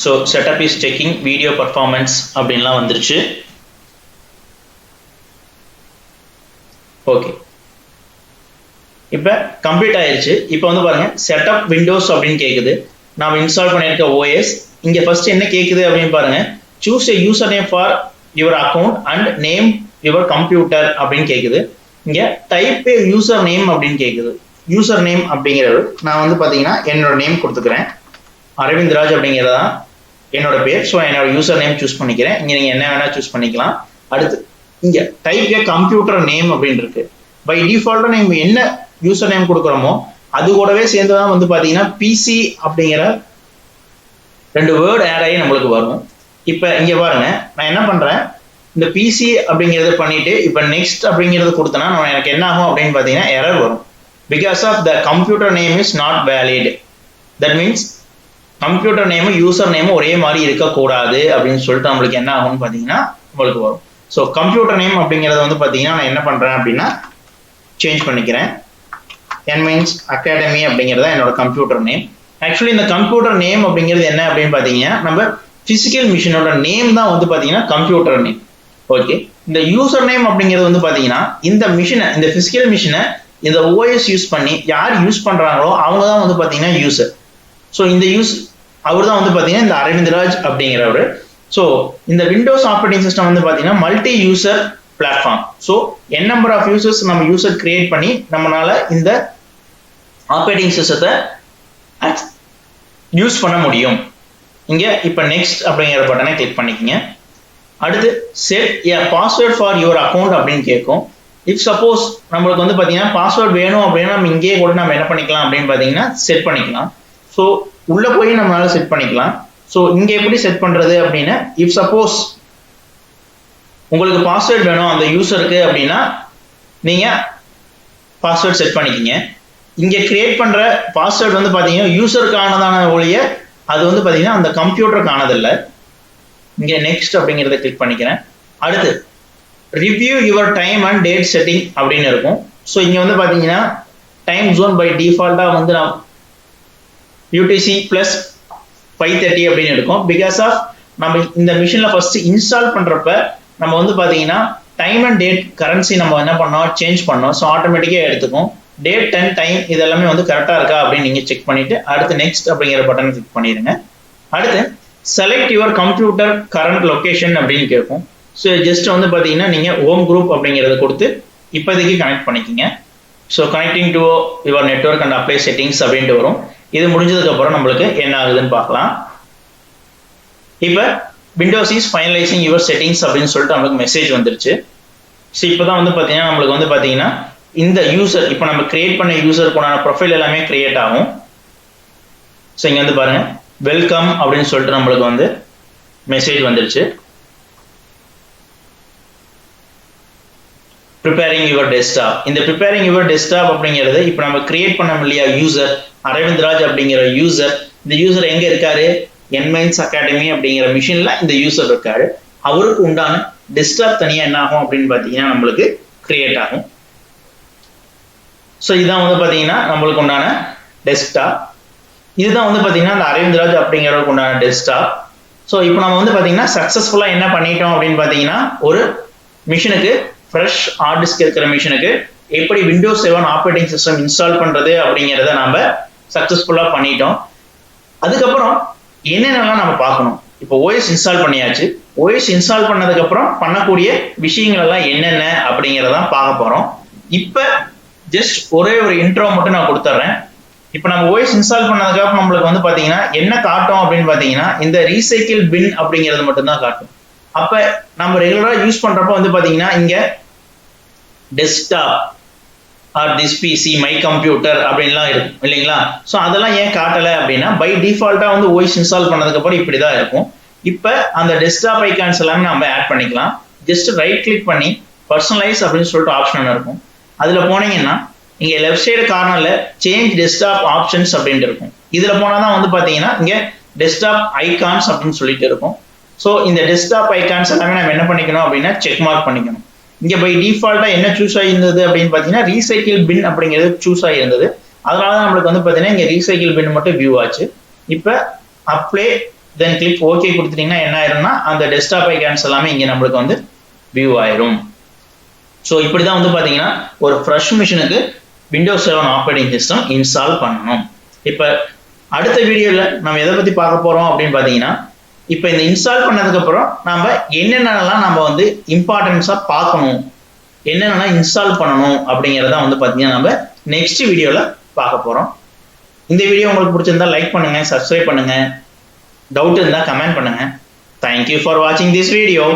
So setup is checking video performance அப்படின்லாம் வந்துருச்சு. ஓகே, இப்போ கம்ப்ளீட் ஆயிடுச்சு. இப்போ வந்து பாருங்க செட்டப் விண்டோஸ் அப்படின்னு கேட்குது. நாம் இன்ஸ்டால் பண்ணியிருக்க ஓஎஸ். இங்கே ஃபர்ஸ்ட் என்ன கேட்குது அப்படின்னு பாருங்க, choose A user name for your account and name your computer அப்படின்னு கேட்குது. இங்கே டைப் ஏ யூசர் நேம் அப்படின்னு கேட்குது. யூசர் நேம் அப்படிங்கிறது நான் வந்து பார்த்தீங்கன்னா என்னோட நேம் கொடுத்துக்கிறேன். அரவிந்த் ராஜ் அப்படிங்கிறதா என்னோட பேர். ஸோ என்னோட யூசர் நேம் சூஸ் பண்ணிக்கிறேன். இங்கே நீங்கள் என்ன வேணால் சூஸ் பண்ணிக்கலாம். அடுத்து இங்கே டைப் ஏ கம்ப்யூட்டர் நேம் அப்படின்னு இருக்கு. பை டிஃபால்ட்டாக நம்ம என்ன யூசர் நேம் கொடுக்குறோமோ அது கூடவே சேர்ந்து தான் வந்து பார்த்தீங்கன்னா பிசி அப்படிங்கிற 2 வேர்டு ஆட் ஆகி நம்மளுக்கு வரும். இப்போ இங்கே பாருங்க நான் என்ன பண்ணுறேன், இந்த பிசி அப்படிங்கிறத பண்ணிட்டு இப்போ நெக்ஸ்ட் அப்படிங்கிறது கொடுத்தனா நான் எனக்கு என்ன ஆகும் அப்படின்னு பார்த்தீங்கன்னா எரர் வரும். Because of the computer name is not valid. That means computer நேமும் யூசர் நேமும் ஒரே மாதிரி இருக்கக்கூடாது அப்படின்னு சொல்லிட்டு நம்மளுக்கு என்ன ஆகும்னு பார்த்தீங்கன்னா உங்களுக்கு வரும். ஸோ கம்ப்யூட்டர் நேம் அப்படிங்கிறத வந்து பார்த்தீங்கன்னா நான் என்ன பண்ணுறேன் அப்படின்னா சேஞ்ச் பண்ணிக்கிறேன். என்மைன்ஸ் அகாடமி அப்படிங்கிறத என்னோட கம்ப்யூட்டர் நேம். ஆக்சுவலி இந்த கம்ப்யூட்டர் நேம் அப்படிங்கிறது என்ன அப்படின்னு பார்த்தீங்கன்னா நம்ம பிசிக்கல் மிஷினோட நேம் தான் வந்து பார்த்தீங்கன்னா கம்ப்யூட்டர் நேம். ஓகே, இந்த யூசர் நேம் அப்படிங்கிறது வந்து பார்த்தீங்கன்னா இந்த மிஷினை, இந்த பிசிக்கல் மிஷினை இந்த ஓஎஸ் யூஸ் பண்ணி யார் யூஸ் பண்ணுறாங்களோ அவங்க தான் வந்து பார்த்தீங்கன்னா யூசர். ஸோ இந்த அவர் தான் வந்து பார்த்தீங்கன்னா இந்த அரவிந்த் ராஜ் அப்படிங்கிறவர். ஸோ இந்த விண்டோஸ் ஆப்ரேட்டிங் சிஸ்டம் வந்து பார்த்தீங்கன்னா multi user platform. So n number of users நம்ம யூசர் கிரியேட் பண்ணி நம்மளால இந்த ஆப்ரேட்டிங் சிஸ்டத்தை யூஸ் பண்ண முடியும். இங்கே இப்போ நெக்ஸ்ட் அப்படிங்கிற பட்டனை கிளிக் பண்ணிக்கங்க. அடுத்து set A password for your account அப்படின்னு கேட்கும். இஃப் சப்போஸ் நம்மளுக்கு வந்து பார்த்தீங்கன்னா பாஸ்வேர்ட் வேணும் அப்படின்னா நம்ம இங்கேயே கூட நம்ம என்ன பண்ணிக்கலாம் அப்படின்னு பார்த்தீங்கன்னா செட் பண்ணிக்கலாம். ஸோ உள்ளே போய் நம்மளால செட் பண்ணிக்கலாம். ஸோ இங்கே எப்படி செட் பண்ணுறது அப்படின்னா இஃப் சப்போஸ் உங்களுக்கு பாஸ்வேர்ட் வேணும் அந்த யூசருக்கு அப்படின்னா நீங்கள் பாஸ்வேர்ட் செட் பண்ணிக்கிங்க. இங்கே கிரியேட் பண்ணுற பாஸ்வேர்ட் வந்து பார்த்தீங்கன்னா யூசருக்கானதான ஒழிய அது வந்து பார்த்தீங்கன்னா அந்த கம்ப்யூட்டருக்கானதில்லை. இங்கே நெக்ஸ்ட் அப்படிங்கிறத கிளிக் பண்ணிக்கிறேன். அடுத்து review your time and date setting அப்படின்னு இருக்கும். ஸோ இங்கே வந்து பார்த்தீங்கன்னா டைம் ஜோன் பை டிஃபால்ட்டாக வந்து நான் யூடிசி ப்ளஸ் 5:30 அப்படின்னு இருக்கும். பிகாஸ் ஆஃப் நம்ம இந்த மிஷினில் ஃபஸ்ட்டு இன்ஸ்டால் பண்ணுறப்ப நம்ம வந்து பார்த்தீங்கன்னா டைம் அண்ட் டேட் கரன்சி நம்ம என்ன பண்ணோம் சேஞ்ச் பண்ணோம். ஸோ ஆட்டோமேட்டிக்காக எடுத்துக்கும். டேட் அண்ட் டைம் இதெல்லாமே வந்து கரெக்டாக இருக்கா அப்படின்னு நீங்கள் செக் பண்ணிவிட்டு அடுத்து நெக்ஸ்ட் அப்படிங்கிற பட்டன் கிளிக் பண்ணிடுங்க. அடுத்து select your computer current location அப்படின்னு கேட்கும். ஸோ ஜஸ்ட் வந்து பார்த்தீங்கன்னா நீங்கள் ஹோம் குரூப் அப்படிங்கிறத கொடுத்து இப்போதைக்கு கனெக்ட் பண்ணிக்கிங்க. So connecting to your network and apply settings அப்படின்ட்டு வரும். இது முடிஞ்சதுக்கப்புறம் நம்மளுக்கு என்ன ஆகுதுன்னு பார்க்கலாம். இப்போ Windows is finalising your settings அப்படின்னு சொல்லிட்டு நம்மளுக்கு மெசேஜ் வந்துருச்சு. ஸோ இப்போ தான் வந்து பார்த்தீங்கன்னா நம்மளுக்கு வந்து பார்த்தீங்கன்னா இந்த யூசர் இப்போ நம்ம கிரியேட் பண்ண யூசருக்குண்டான ப்ரொஃபைல் எல்லாமே கிரியேட் ஆகும். ஸோ இங்கே வந்து பாருங்க வெல்கம் அப்படின்னு சொல்லிட்டு நம்மளுக்கு வந்து மெசேஜ் வந்துருச்சு. Preparing your desktop. இந்த ப்ரிப்பேரிங் யுவர் டெஸ்க்டாப் அப்படிங்கிறது இப்போ நம்ம கிரியேட் பண்ண இல்லையா யூசர் அரவிந்த்ராஜ் அப்படிங்கிற யூசர். இந்த யூசர் எங்க இருக்காரு? என்மைன்ஸ் அகாடமி அப்படிங்கிற மிஷின்ல இந்த யூசர் இருக்காரு. அவருக்கு உண்டான டெஸ்க்டாப் தனியா என்ன ஆகும் அப்படின்னு பாத்தீங்கன்னா நம்மளுக்கு கிரியேட் ஆகும். ஸோ இதுதான் வந்து பாத்தீங்கன்னா நம்மளுக்கு உண்டான டெஸ்க்டாப். இதுதான் வந்து பாத்தீங்கன்னா அந்த அரவிந்த்ராஜ் அப்படிங்கிறவருக்கு உண்டான டெஸ்க்டாப். ஸோ இப்போ நம்ம வந்து பாத்தீங்கன்னா சக்சஸ்ஃபுல்லா என்ன பண்ணிட்டோம் அப்படின்னு பாத்தீங்கன்னா ஒரு மிஷினுக்கு ஃப்ரெஷ் ஹார்ட் டிஸ்க் இருக்கிற மிஷினுக்கு எப்படி விண்டோஸ் 7 ஆப்ரேட்டிங் சிஸ்டம் இன்ஸ்டால் பண்றது அப்படிங்கிறத நம்ம சக்சஸ்ஃபுல்லா பண்ணிட்டோம். அதுக்கப்புறம் என்னென்னலாம் நம்ம பார்க்கணும். இப்போ ஓஎஸ் இன்ஸ்டால் பண்ணியாச்சு. ஓஎஸ் இன்ஸ்டால் பண்ணதுக்கு அப்புறம் பண்ணக்கூடிய விஷயங்கள் எல்லாம் என்னென்ன அப்படிங்கிறதான் பார்க்க போறோம். இப்போ ஜஸ்ட் ஒரே ஒரு இன்ட்ரோ மட்டும் நான் கொடுத்துட்றேன். இப்போ நம்ம ஓஎஸ் இன்ஸ்டால் பண்ணதுக்கு அப்புறம் நம்மளுக்கு வந்து பாத்தீங்கன்னா என்ன காட்டும் அப்படின்னு பாத்தீங்கன்னா இந்த ரீசைக்கிள் பின் அப்படிங்கிறது மட்டும் தான் காட்டும். அப்ப நம்ம ரெகுலரா யூஸ் பண்றப்ப வந்து பாத்தீங்கன்னா இங்க desktop or this PC my computer அப்படின்லாம் இருக்கும் இல்லைங்களா. ஸோ அதெல்லாம் ஏன் காட்டலை அப்படின்னா பை டிஃபால்ட்டா வந்து ஓஎஸ் இன்ஸ்டால் பண்ணதுக்கு அப்புறம் இப்படிதான் இருக்கும். இப்போ அந்த டெஸ்க்டாப் ஐகான்ஸ் எல்லாமே நம்ம ஆட் பண்ணிக்கலாம். ஜஸ்ட் ரைட் கிளிக் பண்ணி பர்சனலைஸ் அப்படின்னு சொல்லிட்டு ஆப்ஷன் இருக்கும். அதுல போனீங்கன்னா இங்க லெஃப்ட் சைடு கார்னர்ல சேஞ்ச் டெஸ்க்டாப் ஆப்ஷன்ஸ் அப்படின்ட்டு இருக்கும். இதுல போனாதான் வந்து பாத்தீங்கன்னா இங்க டெஸ்க்டாப் ஐகான்ஸ் அப்படின்னு சொல்லிட்டு இருக்கும். ஸோ இந்த டெஸ்க்டாப் ஐகான்ஸ் எல்லாமே நம்ம என்ன பண்ணிக்கணும் அப்படின்னா செக் மார்க் பண்ணிக்கணும். இங்க பை டிஃபால்ட்டா என்ன சூஸ் ஆகிருந்தது அப்படின்னு பாத்தீங்கன்னா ரீசைக்கிள் பின் அப்படிங்கிறது சூஸ் ஆகிருந்தது. அதனாலதான் நம்மளுக்கு வந்து பாத்தீங்கன்னா இங்க ரீசைக்கிள் பின் மட்டும் வியூ ஆச்சு. இப்ப அப்ளை தென் கிளிக் ஓகே கொடுத்துட்டீங்கன்னா என்ன ஆயிரும்னா அந்த டெஸ்க்டாப் ஐகான்ஸ் எல்லாமே இங்க நம்மளுக்கு வந்து வியூ ஆயிரும். ஸோ இப்படிதான் வந்து பாத்தீங்கன்னா ஒரு ஃப்ரெஷ் மிஷினுக்கு விண்டோஸ் 7 ஆப்ரேட்டிங் சிஸ்டம் இன்ஸ்டால் பண்ணணும். இப்ப அடுத்த வீடியோல நம்ம எதை பத்தி பார்க்க போறோம் அப்படின்னு பாத்தீங்கன்னா இப்போ இந்த இன்ஸ்டால் பண்ணதுக்கு அப்புறம் நம்ம என்னென்னலாம் நம்ம வந்து இம்பார்ட்டன்ஸா பார்க்கணும், என்னென்னலாம் இன்ஸ்டால் பண்ணணும் அப்படிங்கிறத வந்து பாத்தீங்கன்னா நம்ம நெக்ஸ்ட் வீடியோல பார்க்க போறோம். இந்த வீடியோ உங்களுக்கு பிடிச்சிருந்தா லைக் பண்ணுங்க, சப்ஸ்கிரைப் பண்ணுங்க, டவுட் இருந்தா கமெண்ட் பண்ணுங்க. தேங்க்யூ ஃபார் வாட்சிங் திஸ் வீடியோ.